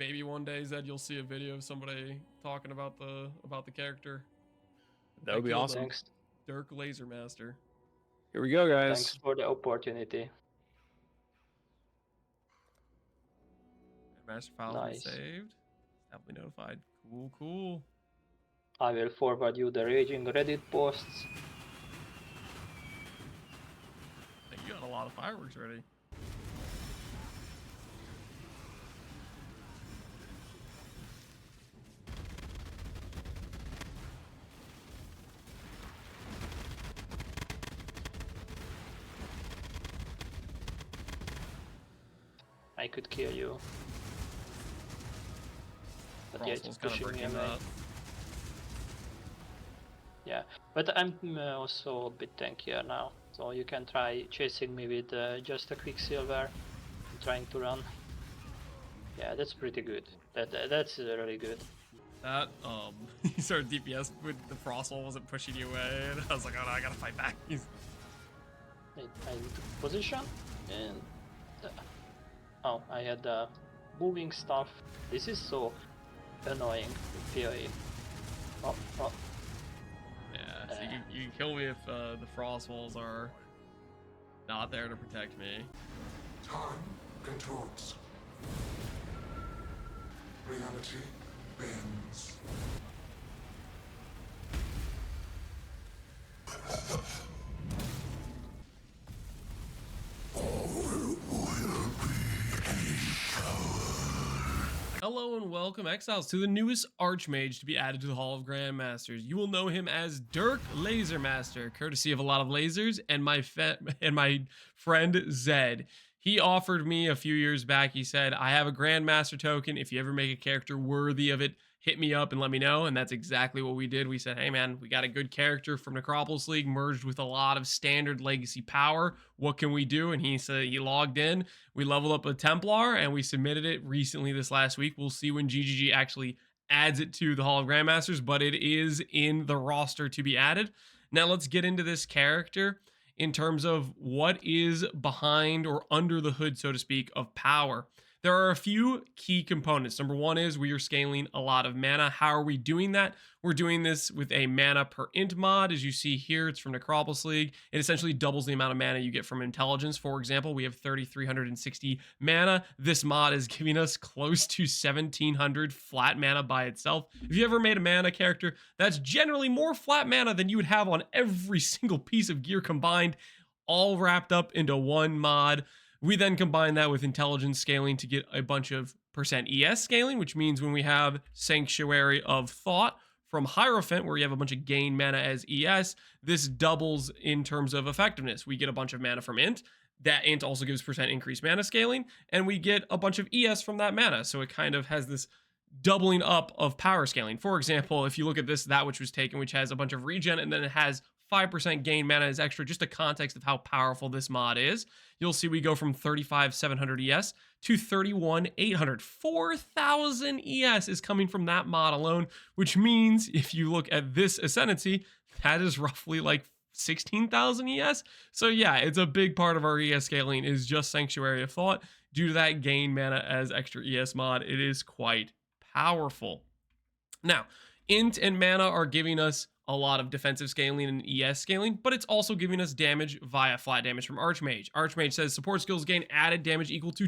Maybe one day, Zed, you'll see a video of somebody talking about the character. That would be awesome. Thanks. Dirk Lasermaster. Here we go, guys. Thanks for the opportunity. Master file Nice. saved. Definitely notified. Cool, cool. I will forward you the raging Reddit posts. I think you got a lot of fireworks ready. I could kill you. But yeah, it's pushing me away. Yeah, but I'm also a bit tankier now, so you can try chasing me with just a Quicksilver, trying to run. Yeah, that's pretty good. That's really good. That you started DPS with the Frostwall wasn't pushing you away, and I was like, oh no, I gotta fight back. I took position and oh, I had moving stuff. This is so annoying with PoE. Oh, oh. Yeah, so you can kill me if the frost walls are not there to protect me. Time contorts. Reality bends. Hello and welcome, Exiles, to the newest Archmage to be added to the Hall of Grandmasters. You will know him as Dirk Lasermaster, courtesy of a lot of lasers, and my friend Zed. He offered me a few years back, he said, I have a Grandmaster token. If you ever make a character worthy of it, hit me up and let me know. And that's exactly what we did. We said, hey man, we got a good character from Necropolis League merged with a lot of standard legacy power. What can we do? And he said he logged in. We leveled up a Templar and we submitted it recently this last week. We'll see when GGG actually adds it to the Hall of Grandmasters, but it is in the roster to be added. Now let's get into this character in terms of what is behind or under the hood, so to speak, of power. There are a few key components. Number one is we are scaling a lot of mana. How are we doing that? We're doing this with a mana per int mod. As you see here, it's from Necropolis League. It essentially doubles the amount of mana you get from intelligence. For example, we have 3,360 mana. This mod is giving us close to 1,700 flat mana by itself. If you ever made a mana character, that's generally more flat mana than you would have on every single piece of gear combined, all wrapped up into one mod. We then combine that with intelligence scaling to get a bunch of percent ES scaling, which means when we have Sanctuary of Thought from Hierophant, where you have a bunch of gain mana as ES, this doubles in terms of effectiveness. We get a bunch of mana from int. That int also gives percent increased mana scaling, and we get a bunch of ES from that mana. So it kind of has this doubling up of power scaling. For example, if you look at this, that which was taken, which has a bunch of regen, and then it has 5% gain mana as extra, just a context of how powerful this mod is. You'll see we go from 35,700 ES to 31,800. 4,000 ES is coming from that mod alone, which means if you look at this Ascendancy, that is roughly like 16,000 ES. So yeah, it's a big part of our ES scaling is just Sanctuary of Thought. Due to that gain mana as extra ES mod, it is quite powerful. Now, int and mana are giving us a lot of defensive scaling and ES scaling, but it's also giving us damage via flat damage from Archmage. Archmage says support skills gain added damage equal to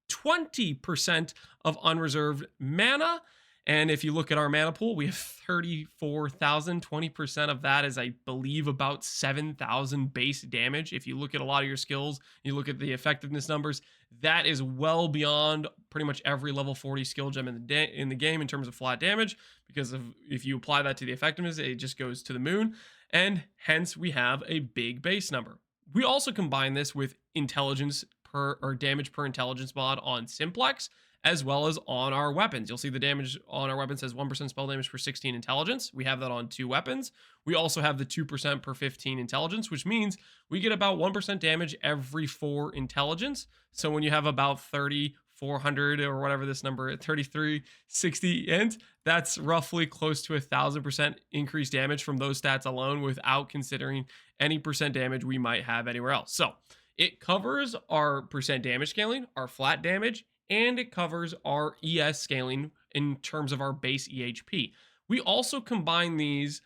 20% of unreserved mana. And if you look at our mana pool, we have 34,000. 20% of that is, I believe, about 7,000 base damage. If you look at a lot of your skills, you look at the effectiveness numbers, that is well beyond pretty much every level 40 skill gem in the game in terms of flat damage, because if you apply that to the effectiveness, it just goes to the moon, and hence we have a big base number. We also combine this with intelligence per, or damage per intelligence mod on Simplex, as well as on our weapons. You'll see the damage on our weapons has 1% spell damage per 16 intelligence. We have that on 2 weapons. We also have the 2% per 15 intelligence, which means we get about 1% damage every 4 intelligence. So when you have about 3,400 or whatever this number is, 3,360 int, that's roughly close to 1,000% increased damage from those stats alone without considering any percent damage we might have anywhere else. So it covers our percent damage scaling, our flat damage, and it covers our ES scaling in terms of our base EHP. We also combine these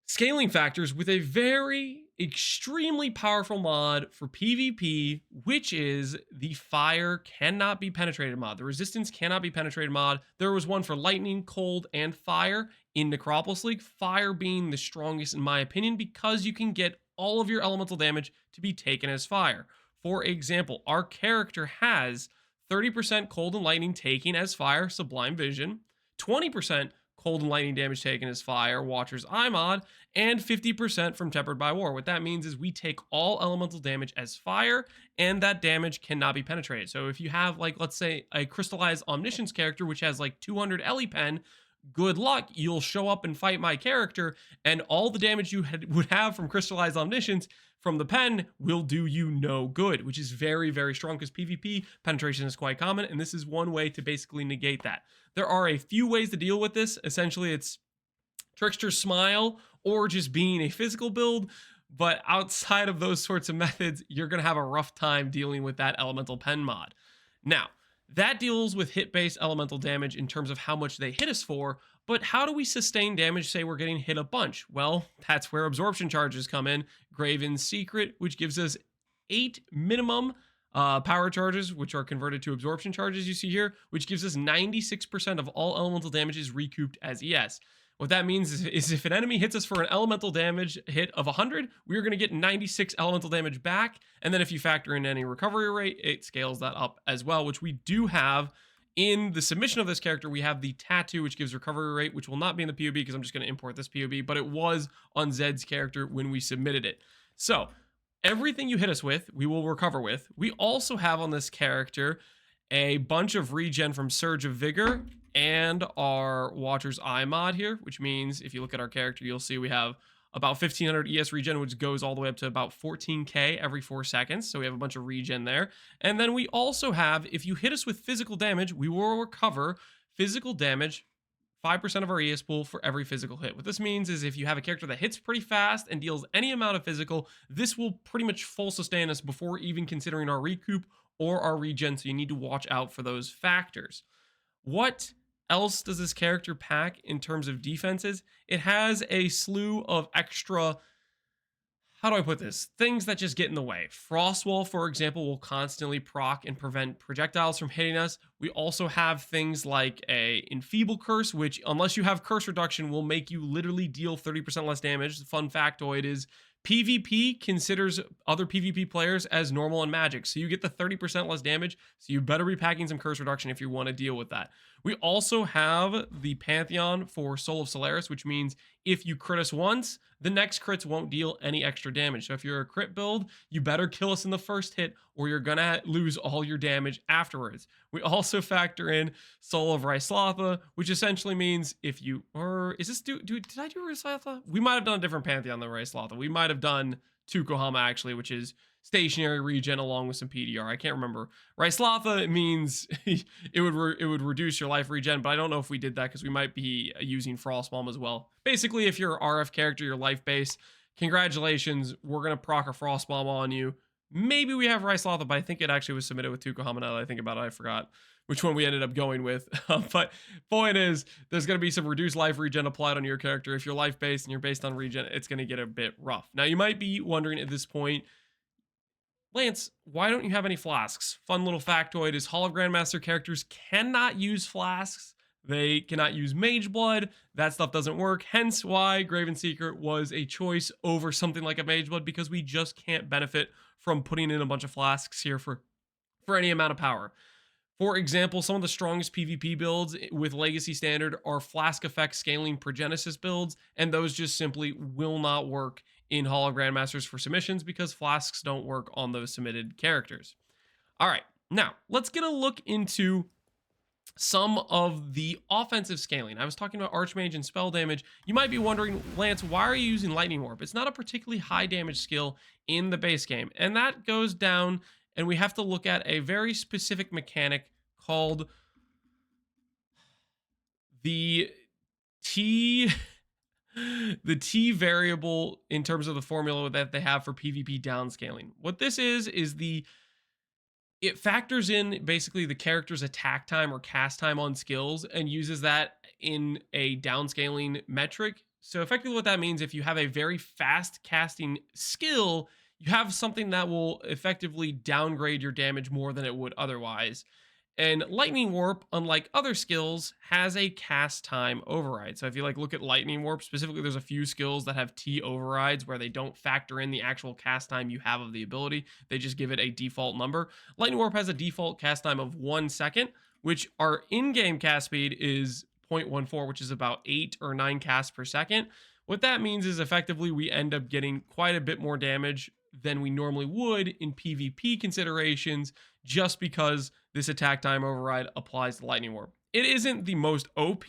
scaling factors with a very extremely powerful mod for PvP, which is the fire cannot be penetrated mod. The resistance cannot be penetrated mod. There was one for lightning, cold, and fire in Necropolis League. Fire being the strongest in my opinion because you can get all of your elemental damage to be taken as fire. For example, our character has 30% cold and lightning taking as fire, Sublime Vision, 20% cold and lightning damage taken as fire, Watcher's Eye mod, and 50% from Tempered by War. What that means is we take all elemental damage as fire, and that damage cannot be penetrated. So if you have, like, let's say a Crystallized Omniscience character, which has like 200 Ellie Pen, good luck, you'll show up and fight my character, and all the damage you would have from Crystallized Omniscience from the pen will do you no good, which is very, very strong because PvP penetration is quite common, and this is one way to basically negate that. There are a few ways to deal with this. Essentially, it's Trickster Smile or just being a physical build, but outside of those sorts of methods, you're going to have a rough time dealing with that elemental pen mod. Now, that deals with hit-based elemental damage in terms of how much they hit us for, but how do we sustain damage, say we're getting hit a bunch? Well, that's where absorption charges come in. Graven's Secret, which gives us 8 minimum power charges, which are converted to absorption charges, you see here, which gives us 96% of all elemental damage is recouped as ES. What that means is if an enemy hits us for an elemental damage hit of 100, we're going to get 96 elemental damage back. And then if you factor in any recovery rate, it scales that up as well, which we do have in the submission of this character. We have the tattoo, which gives recovery rate, which will not be in the POB because I'm just going to import this POB, but it was on Zed's character when we submitted it. So everything you hit us with, we will recover with. We also have on this character a bunch of regen from Surge of Vigor and our Watcher's Eye mod here, which means if you look at our character, you'll see we have about 1500 ES regen, which goes all the way up to about 14k every 4 seconds. So we have a bunch of regen there. And then we also have, if you hit us with physical damage, we will recover physical damage, 5% of our ES pool for every physical hit. What this means is if you have a character that hits pretty fast and deals any amount of physical, this will pretty much full sustain us before even considering our recoup or our regen, so you need to watch out for those factors. What else does this character pack in terms of defenses? It has a slew of extra, how do I put this? Things that just get in the way. Frostwall, for example, will constantly proc and prevent projectiles from hitting us. We also have things like a Enfeeble Curse, which, unless you have curse reduction, will make you literally deal 30% less damage. The fun factoid is PvP considers other PvP players as normal and magic, so you get the 30% less damage, so you better be packing some curse reduction if you want to deal with that. We also have the Pantheon for Soul of Solaris, which means if you crit us once, the next crits won't deal any extra damage. So if you're a crit build, you better kill us in the first hit or you're gonna lose all your damage afterwards. We also factor in Soul of Ryslotha, which essentially means if you, or is this, did I do Ryslotha? We might have done a different Pantheon than Ryslotha. We might have done Tukohama actually, which is stationary regen along with some PDR. I can't remember. Ryslotha means it would reduce your life regen, but I don't know if we did that because we might be using Frostbomb as well. Basically, if you're an RF character, you're life base, congratulations, we're gonna proc a Frostbomb on you. Maybe we have Ryslotha, but I think it actually was submitted with Tukohama. Now that I think about it, I forgot which one we ended up going with. But point is, there's going to be some reduced life regen applied on your character. If you're life based and you're based on regen, it's going to get a bit rough. Now, you might be wondering at this point, Lance, why don't you have any flasks? Fun little factoid is Hall of Grandmaster characters cannot use flasks. They cannot use Mage Blood. That stuff doesn't work. Hence why Graven's Secret was a choice over something like a Mage Blood, because we just can't benefit from putting in a bunch of flasks here for any amount of power. For example, some of the strongest PvP builds with Legacy Standard are Flask Effect Scaling Progenesis builds, and those just simply will not work in Hall of Grandmasters for submissions because flasks don't work on those submitted characters. All right, now let's get a look into some of the offensive scaling. I was talking about Archmage and spell damage. You might be wondering, Lance, why are you using Lightning Warp? It's not a particularly high damage skill in the base game, and that goes down, and we have to look at a very specific mechanic called the T variable in terms of the formula that they have for PvP downscaling. What this is the it factors in basically the character's attack time or cast time on skills and uses that in a downscaling metric. So effectively what that means, if you have a very fast casting skill, you have something that will effectively downgrade your damage more than it would otherwise. And Lightning Warp, unlike other skills, has a cast time override. So if you look at Lightning Warp specifically, there's a few skills that have T overrides where they don't factor in the actual cast time you have of the ability. They just give it a default number. Lightning Warp has a default cast time of 1 second, which our in-game cast speed is 0.14, which is about 8 or 9 casts per second. What that means is effectively we end up getting quite a bit more damage than we normally would in PvP considerations, just because this attack time override applies to Lightning Warp. It isn't the most OP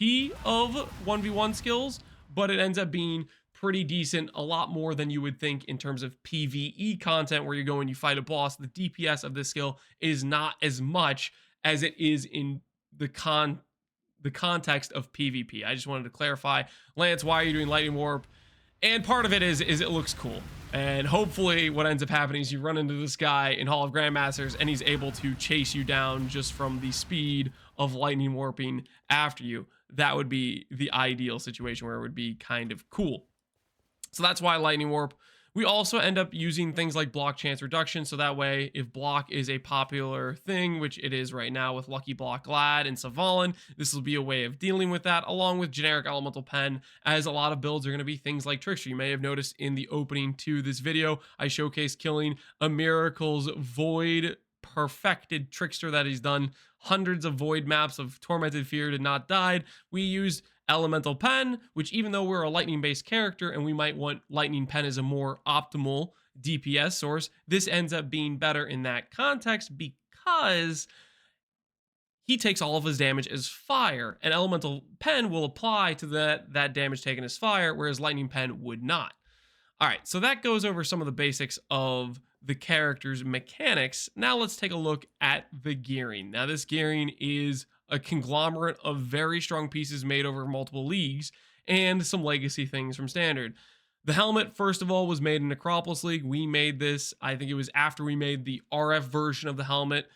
of 1v1 skills, but it ends up being pretty decent, a lot more than you would think in terms of PvE content where you go and you fight a boss. The DPS of this skill is not as much as it is in the context of PvP. I just wanted to clarify. Lance, why are you doing Lightning Warp? And part of it is it looks cool. And hopefully what ends up happening is you run into this guy in Hall of Grandmasters and he's able to chase you down just from the speed of lightning warping after you. That would be the ideal situation where it would be kind of cool. So that's why Lightning Warp. We also end up using things like block chance reduction, so that way if block is a popular thing, which it is right now with Lucky Block Glad and Savalin, this will be a way of dealing with that, along with generic elemental pen, as a lot of builds are going to be things like Trickster. You may have noticed in the opening to this video, I showcased killing Emiracles Void perfected Trickster that he's done hundreds of Void maps of Tormented Fear did not died. We used Elemental Pen, which even though we're a lightning based character and we might want Lightning Pen as a more optimal DPS source, this ends up being better in that context because he takes all of his damage as fire, and Elemental Pen will apply to that damage taken as fire, whereas Lightning Pen would not. All right, so that goes over some of the basics of the character's mechanics. Now let's take a look at the gearing. Now this gearing is a conglomerate of very strong pieces made over multiple leagues and some legacy things from Standard. The helmet, first of all, was made in Necropolis League. We made this, I think it was after we made the RF version of the helmet.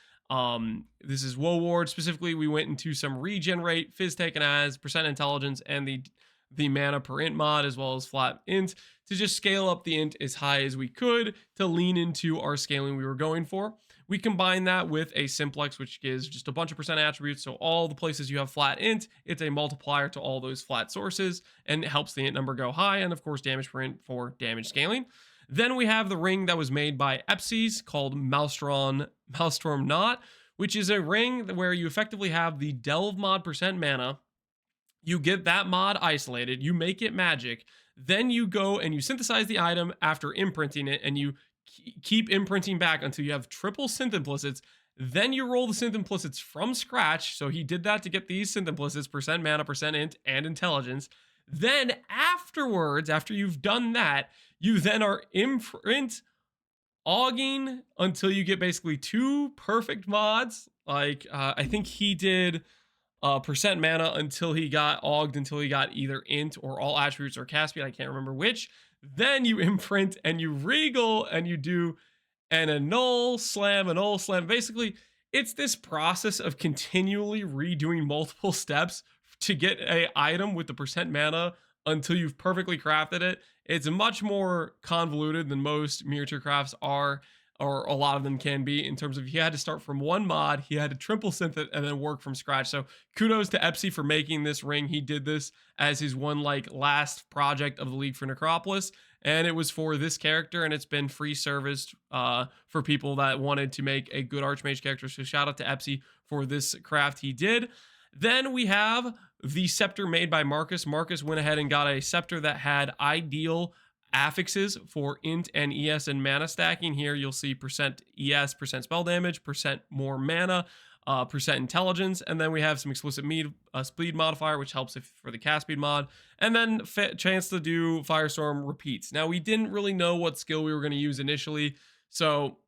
This is Woe Ward. Specifically, we went into some regen rate, phys taken as, percent intelligence, and the mana per int mod, as well as flat int, to just scale up the int as high as we could to lean into our scaling we were going for. We combine that with a simplex, which gives just a bunch of percent attributes. So all the places you have flat int, it's a multiplier to all those flat sources, and it helps the int number go high, and of course damage per int for damage scaling. Then we have the ring that was made by Epsies called Maelstrom Knot, which is a ring where you effectively have the Delve mod percent mana. You get that mod isolated, you make it magic, then you go and you synthesize the item after imprinting it, and you keep imprinting back until you have triple synth implicits. Then you roll the synth implicits from scratch. So he did that to get these synth implicits, percent mana, percent int, and intelligence. Then afterwards, after you've done that, you then are imprint auging until you get basically 2 perfect mods. Like I think he did percent mana until he got auged, until he got either int or all attributes or cast speed. I can't remember which. Then you imprint and you regal and you do an annul slam. Basically, it's this process of continually redoing multiple steps to get a item with the percent mana until you've perfectly crafted it. It's much more convoluted than most miniature crafts are, or a lot of them can be, in terms of he had to start from one mod, he had to triple synth it, and then work from scratch. So kudos to Epsy for making this ring. He did this as his one last project of the League for Necropolis, and it was for this character, and it's been free serviced for people that wanted to make a good Archmage character. So shout out to Epsy for this craft he did. Then we have the scepter made by Markusz. Markusz went ahead and got a scepter that had ideal affixes for int and ES and mana stacking. Here you'll see percent ES, percent spell damage, percent more mana, percent intelligence, and then we have some explicit speed modifier, which helps for the cast speed mod, and then chance to do Firestorm repeats. Now we didn't really know what skill we were going to use initially, so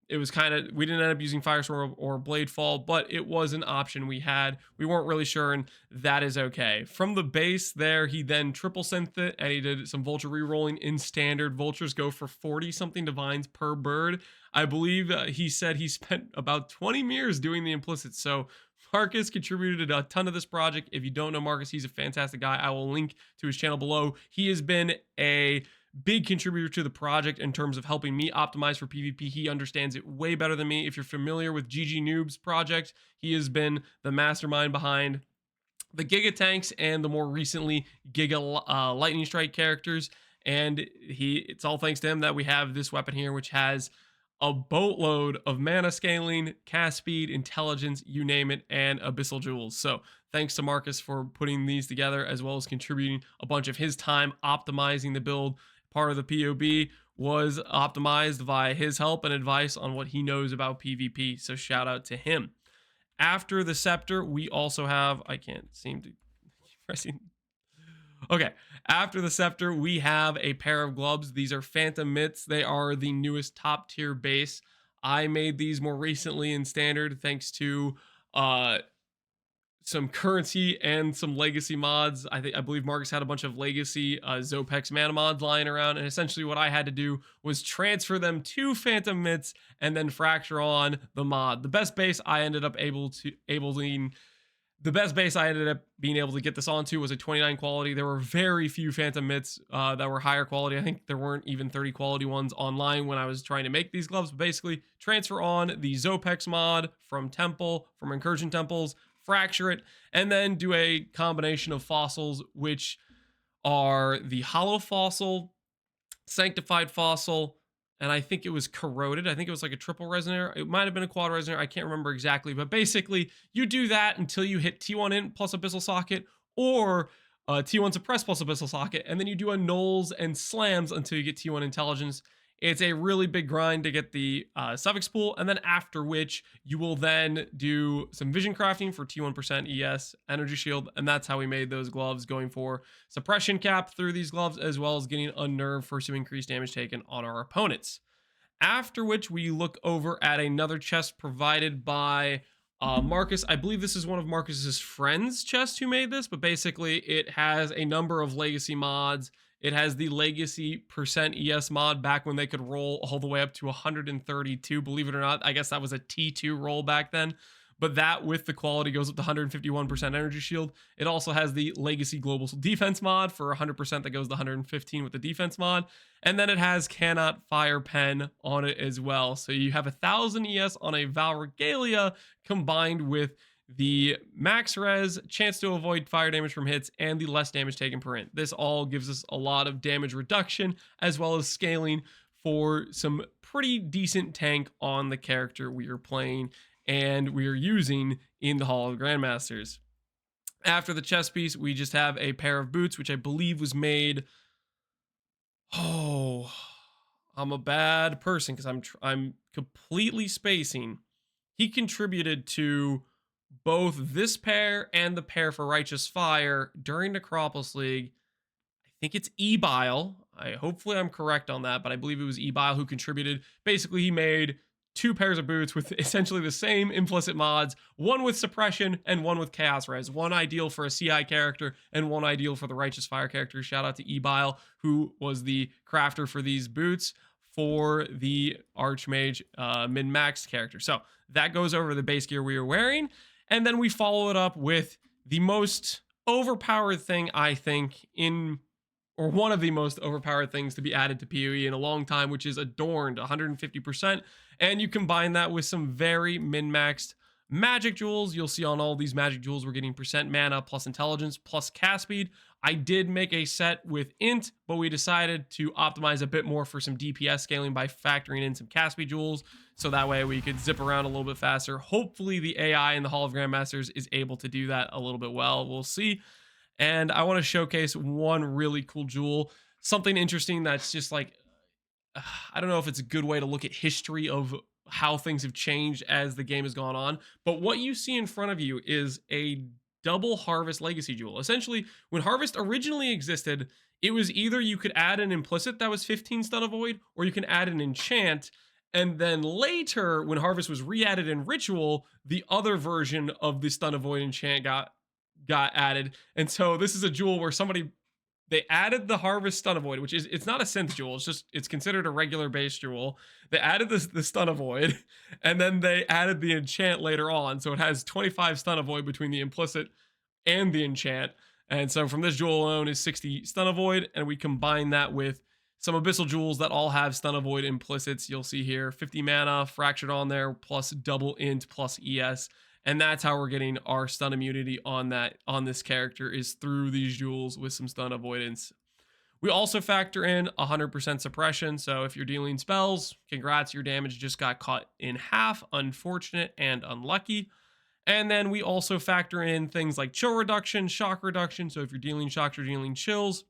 it was kind of, we didn't end up using Firestorm or Bladefall, but it was an option we had. We weren't really sure, and that is okay. From the base there, he then triple synthed it, and he did some Vulture rerolling in standard. Vultures go for 40-something divines per bird. I believe he said he spent about 20 mirrors doing the implicit, so Markusz contributed a ton to this project. If you don't know Markusz, he's a fantastic guy. I will link to his channel below. He has been a big contributor to the project in terms of helping me optimize for PvP. He understands it way better than me. If you're familiar with GG Noob's project, he has been the mastermind behind the Giga Tanks and the more recently Giga Lightning Strike characters. And it's all thanks to him that we have this weapon here, which has a boatload of mana scaling, cast speed, intelligence, you name it, and abyssal jewels. So thanks to Markusz for putting these together, as well as contributing a bunch of his time optimizing the build. Part of the POB was optimized via his help and advice on what he knows about PvP. So shout out to him. After the scepter, we also have, I can't seem to pressing. Okay, after the scepter, we have a pair of gloves. These are Phantom Mitts. They are the newest top tier base. I made these more recently in standard thanks to some currency and some legacy mods. I believe Markusz had a bunch of legacy Zopex mana mods lying around, and essentially what I had to do was transfer them to Phantom Mitts and then fracture on the mod. The best base I ended up being able to get this onto was a 29 quality. There were very few Phantom Mitts that were higher quality. I think there weren't even 30 quality ones online when I was trying to make these gloves. But basically, transfer on the Zopex mod from Incursion Temples, fracture it, and then do a combination of fossils, which are the Hollow Fossil, Sanctified Fossil, and I think it was Corroded. I think it was like a triple resonator. It might have been a quad resonator. I can't remember exactly, but basically you do that until you hit T1 Int plus Abyssal Socket, or T1 Suppress plus Abyssal Socket, and then you do a Nulls and Slams until you get T1 Intelligence. It's a really big grind to get the suffix pool, and then after which you will then do some vision crafting for T1% ES, energy shield, and that's how we made those gloves, going for suppression cap through these gloves, as well as getting unnerved for some increased damage taken on our opponents. After which we look over at another chest provided by Markusz. I believe this is one of Markusz's friends' chests who made this, but basically it has a number of legacy mods. It has the legacy %ES mod back when they could roll all the way up to 132. Believe it or not, I guess that was a T2 roll back then. But that with the quality goes up to 151% energy shield. It also has the legacy global defense mod for 100% that goes to 115 with the defense mod. And then it has cannot fire pen on it as well. So you have 1000 ES on a Val Regalia combined with the max res, chance to avoid fire damage from hits, and the less damage taken per int. This all gives us a lot of damage reduction, as well as scaling for some pretty decent tank on the character we are playing and we are using in the Hall of Grandmasters. After the chest piece, we just have a pair of boots, which I believe was made... Oh, I'm a bad person because I'm completely spacing. He contributed to both this pair and the pair for Righteous Fire during Necropolis League. I think it's Ebile. Hopefully I'm correct on that, but I believe it was Ebile who contributed. Basically, he made two pairs of boots with essentially the same implicit mods, one with suppression and one with chaos res, one ideal for a CI character and one ideal for the Righteous Fire character. Shout out to Ebile, who was the crafter for these boots for the Archmage min-max character. So that goes over the base gear we are wearing. And then we follow it up with the most overpowered thing, I think, or one of the most overpowered things to be added to PoE in a long time, which is Adorned, 150%. And you combine that with some very min-maxed magic jewels. You'll see on all these magic jewels, we're getting % mana plus intelligence plus cast speed. I did make a set with int, but we decided to optimize a bit more for some DPS scaling by factoring in some cast speed jewels. So that way we could zip around a little bit faster. Hopefully the AI in the Hall of Grandmasters is able to do that a little bit well. We'll see. And I want to showcase one really cool jewel. Something interesting that's just like, I don't know if it's a good way to look at history of how things have changed as the game has gone on. But what you see in front of you is a double Harvest Legacy Jewel. Essentially, when Harvest originally existed, it was either you could add an implicit that was 15 stun avoid, or you can add an enchant And then later, when Harvest was re-added in Ritual, the other version of the Stun Avoid enchant got added. And so this is a jewel where they added the Harvest Stun Avoid, which is, it's not a synth jewel, it's considered a regular base jewel. They added the Stun Avoid, and then they added the enchant later on. So it has 25 Stun Avoid between the implicit and the enchant. And so from this jewel alone is 60 Stun Avoid, and we combine that with some Abyssal jewels that all have Stun Avoid implicits. You'll see here 50 mana fractured on there, plus double int plus ES. And that's how we're getting our stun immunity on this character, is through these jewels with some stun avoidance. We also factor in 100% suppression. So if you're dealing spells, congrats, your damage just got cut in half. Unfortunate and unlucky. And then we also factor in things like chill reduction, shock reduction. So if you're dealing shocks or dealing chills,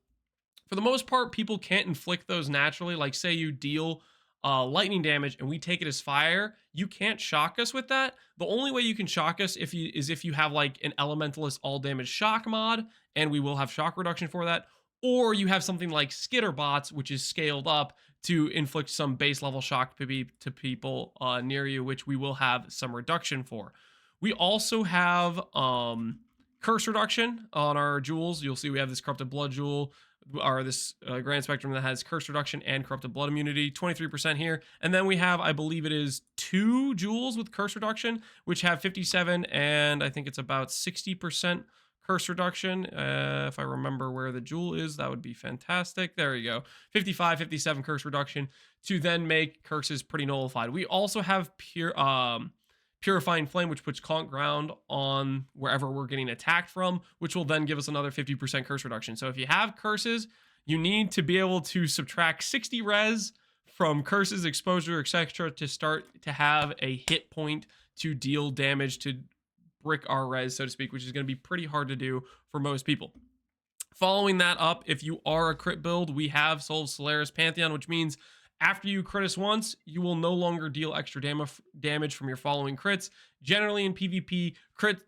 for the most part, people can't inflict those naturally. Like say you deal lightning damage and we take it as fire, you can't shock us with that. The only way you can shock us is if you have like an elementalist all damage shock mod, and we will have shock reduction for that, or you have something like Skitterbots, which is scaled up to inflict some base level shock to people near you, which we will have some reduction for. We also have curse reduction on our jewels. You'll see we have this Corrupted Blood jewel, or this Grand Spectrum that has curse reduction and Corrupted Blood immunity, 23% here. And then we have, I believe it is 2 jewels with curse reduction, which have 57 and I think it's about 60% curse reduction. If I remember where the jewel is, that would be fantastic. There you go. 55, 57 curse reduction to then make curses pretty nullified. We also have Purifying Flame, which puts Conk Ground on wherever we're getting attacked from, which will then give us another 50% curse reduction. So if you have curses, you need to be able to subtract 60 res from curses, exposure, etc. to start to have a hit point to deal damage to brick our res, so to speak, which is going to be pretty hard to do for most people. Following that up, if you are a crit build, we have Soul of Solaris Pantheon, which means after you crit us once, you will no longer deal extra damage from your following crits. Generally in PvP, crit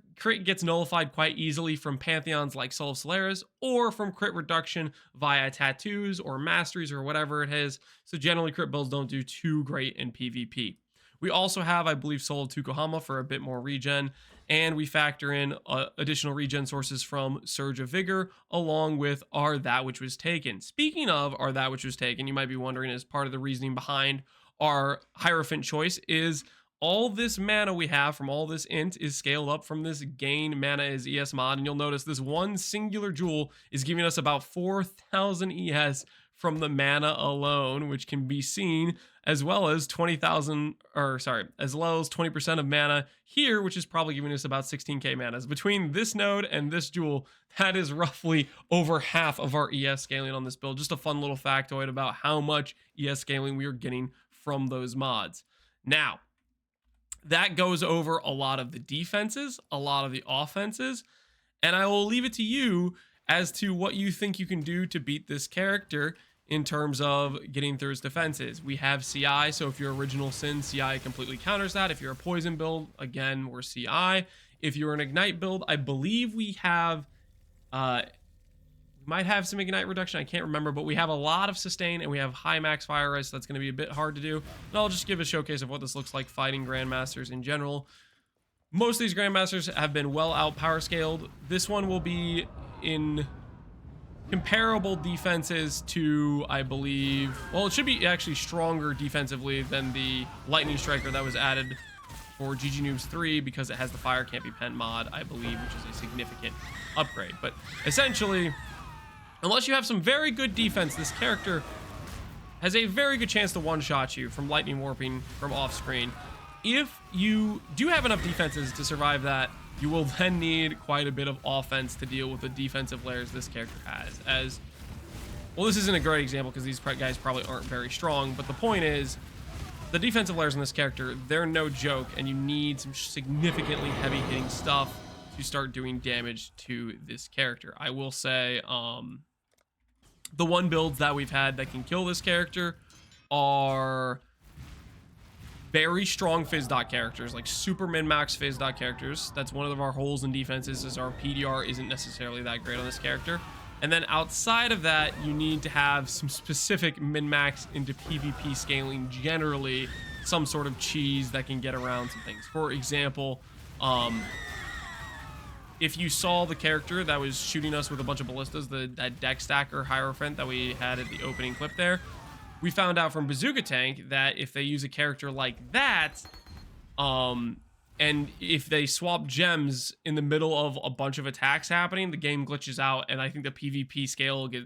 gets nullified quite easily from Pantheons like Soul of Solaris, or from crit reduction via tattoos or masteries or whatever it is. So generally crit builds don't do too great in PvP. We also have, I believe, Soul of Tukohama for a bit more regen, and we factor in additional regen sources from Surge of Vigor, along with our That Which Was Taken. Speaking of our That Which Was Taken, you might be wondering, as part of the reasoning behind our Hierophant choice is all this mana we have from all this int is scaled up from this gain mana as ES mod, and you'll notice this one singular jewel is giving us about 4,000 ES from the mana alone, which can be seen, as well as 20% of mana here, which is probably giving us about 16k mana. Between this node and this jewel, that is roughly over half of our ES scaling on this build. Just a fun little factoid about how much ES scaling we are getting from those mods. Now, that goes over a lot of the defenses, a lot of the offenses, and I will leave it to you as to what you think you can do to beat this character in terms of getting through his defenses. We have CI, so if you're Original Sin, CI completely counters that. If you're a Poison build, again, we're CI. If you're an Ignite build, I believe we have, we might have some Ignite reduction, I can't remember, but we have a lot of Sustain, and we have high max fire res, so that's going to be a bit hard to do. And I'll just give a showcase of what this looks like fighting Grandmasters in general. Most of these Grandmasters have been well out power scaled. This one will be in comparable defenses to, I believe, well, it should be actually stronger defensively than the Lightning Striker that was added for GG Noobs 3 because it has the Fire Can't Be Pent mod, I believe, which is a significant upgrade. But essentially, unless you have some very good defense, this character has a very good chance to one-shot you from Lightning Warping from off-screen. If you do have enough defenses to survive that, you will then need quite a bit of offense to deal with the defensive layers this character has. As well, this isn't a great example because these guys probably aren't very strong, but the point is, the defensive layers in this character, they're no joke, and you need some significantly heavy hitting stuff to start doing damage to this character. I will say, the one builds that we've had that can kill this character are very strong Fizz dot characters, like super min-max Fizz dot characters. That's one of our holes in defenses, is our PDR isn't necessarily that great on this character. And then outside of that, you need to have some specific min-max into PvP scaling generally, some sort of cheese that can get around some things. For example, if you saw the character that was shooting us with a bunch of ballistas, that Dex Stacker Hierophant that we had at the opening clip there, we found out from Bazooka Tank that if they use a character like that, and if they swap gems in the middle of a bunch of attacks happening, the game glitches out, and I think the PvP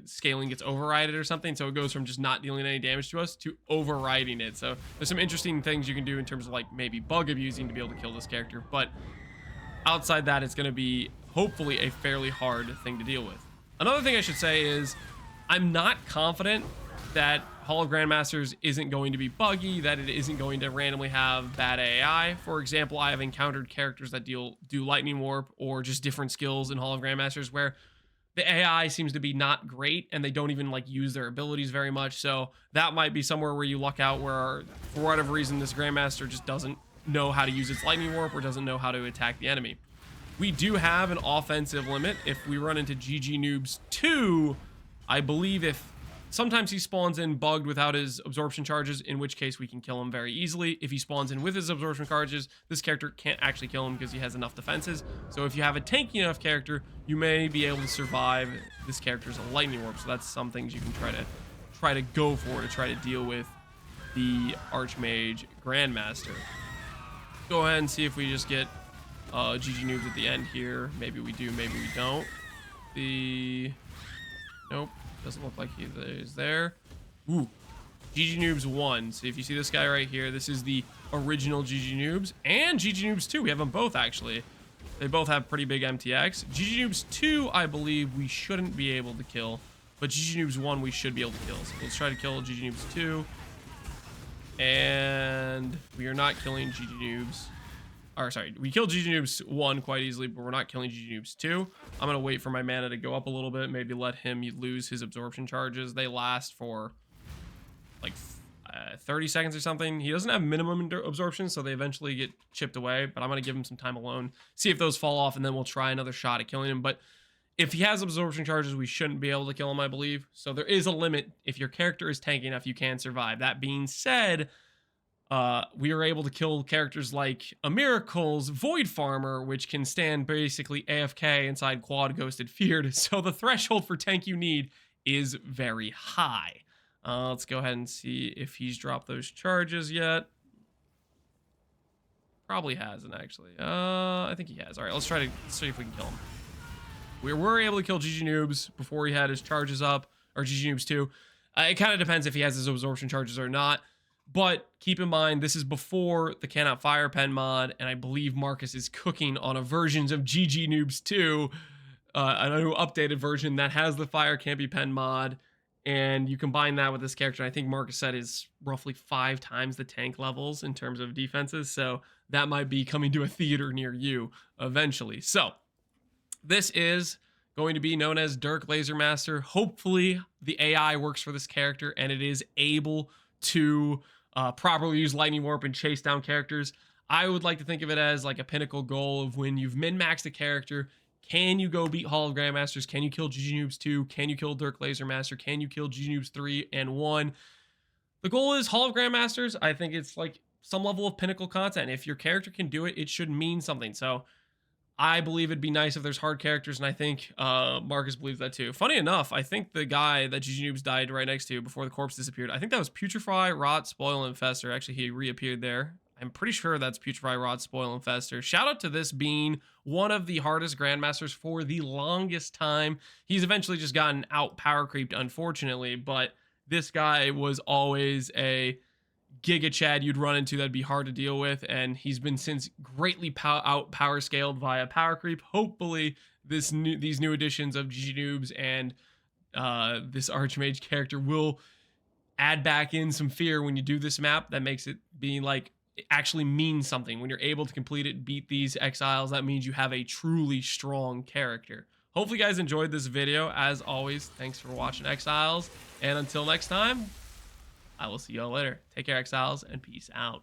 scaling gets overridden or something, so it goes from just not dealing any damage to us to overriding it. So there's some interesting things you can do in terms of like maybe bug abusing to be able to kill this character, but outside that, it's going to be hopefully a fairly hard thing to deal with. Another thing I should say is I'm not confident that Hall of Grandmasters isn't going to be buggy, that it isn't going to randomly have bad AI. For example, I have encountered characters that do Lightning Warp or just different skills in Hall of Grandmasters where the AI seems to be not great and they don't even like use their abilities very much. So that might be somewhere where you luck out where for whatever reason this Grandmaster just doesn't know how to use its Lightning Warp or doesn't know how to attack the enemy. We do have an offensive limit. If we run into GG Noobs 2, I believe if sometimes he spawns in bugged without his absorption charges, in which case we can kill him very easily. If he spawns in with his absorption charges, this character can't actually kill him because he has enough defenses. So if you have a tanky enough character, you may be able to survive this character's Lightning Warp. So that's some things you can try to go for to try to deal with the Archmage Grandmaster. Go ahead and see if we just get GG Noobs at the end here. Maybe we do, maybe we don't. Nope, doesn't look like he is there. Ooh, GG Noobs 1. So if you see this guy right here, this is the original GG Noobs and GG Noobs 2. We have them both actually. They both have pretty big MTX. GG Noobs 2, I believe we shouldn't be able to kill, but GG Noobs 1 we should be able to kill. So let's try to kill GG Noobs 2. And we are not killing GG Noobs. Or sorry, we killed GG Noobs 1 quite easily, but we're not killing GG Noobs 2. I'm going to wait for my mana to go up a little bit, maybe let him lose his absorption charges. They last for like 30 seconds or something. He doesn't have minimum absorption, so they eventually get chipped away, but I'm going to give him some time alone, see if those fall off, and then we'll try another shot at killing him. But if he has absorption charges, we shouldn't be able to kill him, I believe. So there is a limit. If your character is tanky enough, you can survive. That being said, we are able to kill characters like Emiracles, Void Farmer, which can stand basically AFK inside Quad Ghosted Feared. So the threshold for tank you need is very high. Let's go ahead and see if he's dropped those charges yet. Probably hasn't, actually. I think he has. All right, let's try to see if we can kill him. We were able to kill GG Noobs before he had his charges up, or GG Noobs 2. It kind of depends if he has his absorption charges or not. But keep in mind, this is before the Cannot Fire Pen mod, and I believe Markusz is cooking on a version of GG Noobs 2, a new updated version that has the Fire Can't Be Pen mod, and you combine that with this character, I think Markusz said is roughly 5 times the tank levels in terms of defenses, so that might be coming to a theater near you eventually. So, this is going to be known as Dirk Lasermaster. Hopefully, the AI works for this character, and it is able to properly use Lightning Warp and chase down characters. I would like to think of it as like a pinnacle goal of when you've min-maxed a character, can you go beat Hall of Grandmasters? Can you kill GG Noobs 2? Can you kill Dirk Lasermaster? Can you kill GG Noobs 3 and 1? The goal is Hall of Grandmasters. I think it's like some level of pinnacle content. If your character can do it, it should mean something. So I believe it'd be nice if there's hard characters, and I think Markusz believes that too. Funny enough, I think the guy that GG Noobs died right next to before the corpse disappeared, I think that was Putrefy, Rot, Spoil, and Fester. Actually, he reappeared there. I'm pretty sure that's Putrefy, Rot, Spoil, and Fester. Shout out to this being one of the hardest Grandmasters for the longest time. He's eventually just gotten out power creeped, unfortunately, but this guy was always a Giga Chad you'd run into that'd be hard to deal with, and he's been since greatly out power scaled via power creep. Hopefully these new additions of GG Noobs and this Archmage character will add back in some fear when you do this map. That makes it being like it actually means something. When you're able to complete it, beat these exiles, that means you have a truly strong character. Hopefully you guys enjoyed this video. As always, thanks for watching, Exiles, and until next time, I will see y'all later. Take care, Exiles, and peace out.